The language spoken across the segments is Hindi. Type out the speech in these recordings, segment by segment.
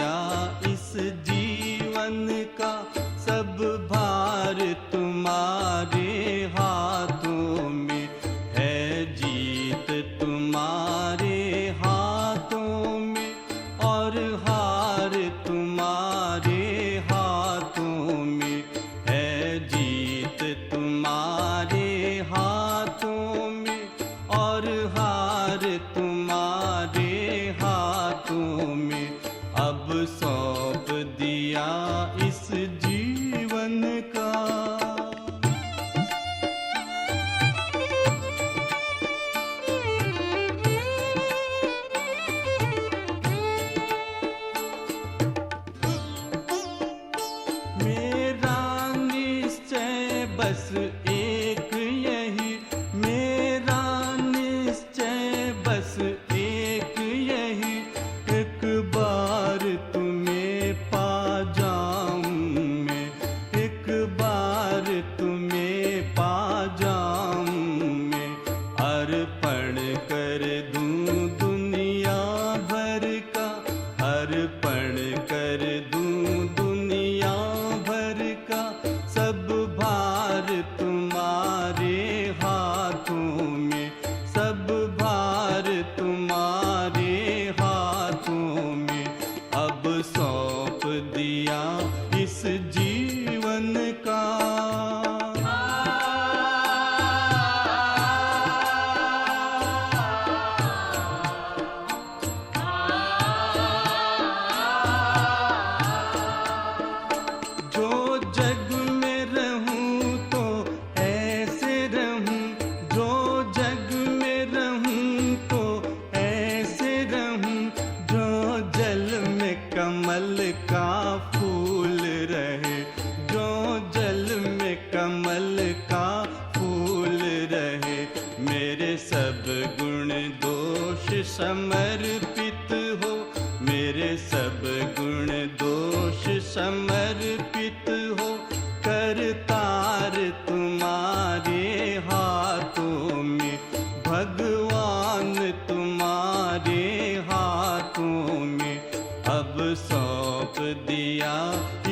दिया इस जीवन का, सब भार तुम्हारे हाथों में है, जीत तुम्हारे हाथों में और हार तुम्हारे हाथों में है, जीत तुम्हारे हाथों में और हार तुम्हारे हाथों में। अब सौंप दिया इस जीवन का। मेरा निश्चय बस एक यही, मेरा निश्चय बस एक यही, एक बार तुम्हें पा जाऊं मैं, एक बार तुम्हें पा जाऊं मैं। अर्पण कर दूं दुनिया भर का, अर्पण कर दूं दुनिया भर का, सब भार तुम्हारे हाथों में, सब भार तुम्हारे हाथों में। अब सौंप दिया इस जीवन का। जो जग में रहूं तो ऐसे रहूं, जो जग में रहूं तो ऐसे रहूं, जो जल में कमल का फूल रहे, जो जल में कमल का फूल रहे। मेरे सब गुण दोष समर्पित हो, मेरे सब गुण दोष समर्पित हो, करतार तुम्हारे हाथों में, भगवान तुम्हारे हाथों में। अब सौंप दिया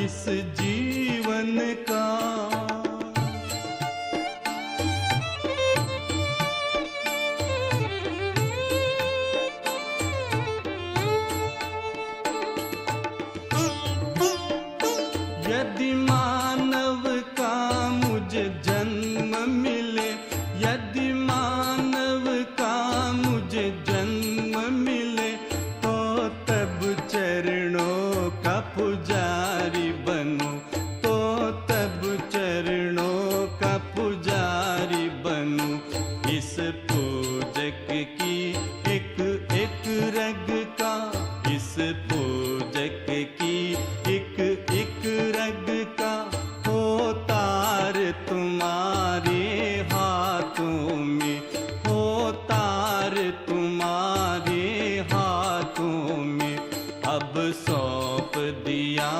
इस जीवन का। यदि मानव का मुझे जन्म मिले, यदि मानव का मुझे जन्म मिले, तो तब चरणों का पुजारी बनूं, तो तब चरणों का पुजारी बनूं। इस पूजक की एक एक रग का, इस पूजक की एक एक रग का, हो तार तुम्हारे हाथों में, हो तार तुम्हारे हाथों में। अब सौंप दिया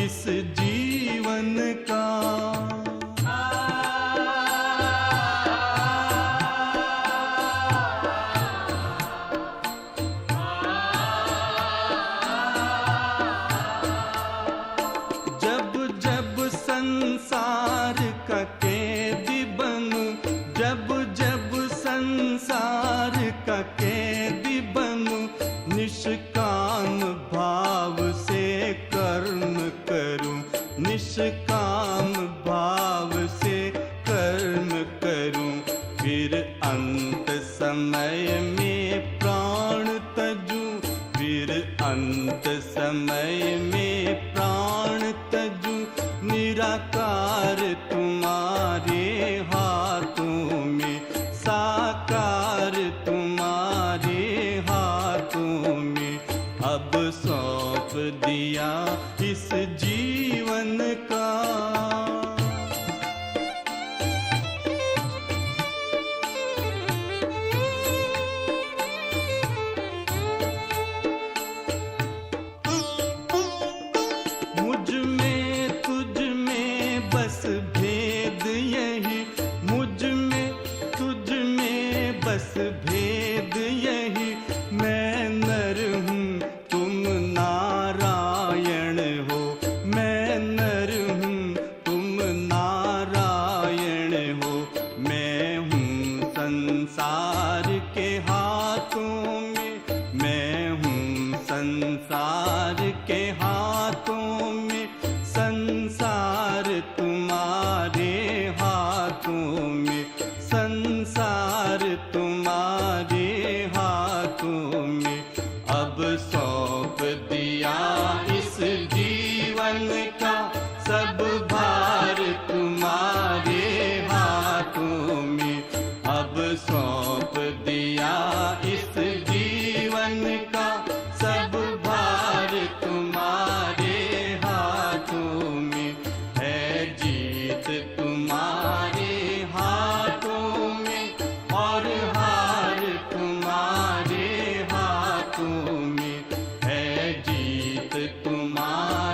इस जीवन का। जब जब संसार का कैदी बनूं, जब जब संसार का कैदी बनूं, निष्काम भाव से कर्म करूं, निष्काम भाव से कर्म करूं। फिर अंत समय में प्राण तजूं, फिर अंत समय में प्राण तजूं। निराकार तुम्हारे हाथों में, साकार तुम्हारे हाथों में। अब सौंप दिया इस जीवन का। मुझ में तुझ में बस भेद यही, मुझ में तुझ में बस भेद यही। मैं नर हूँ तुम नारायण तुम्हारा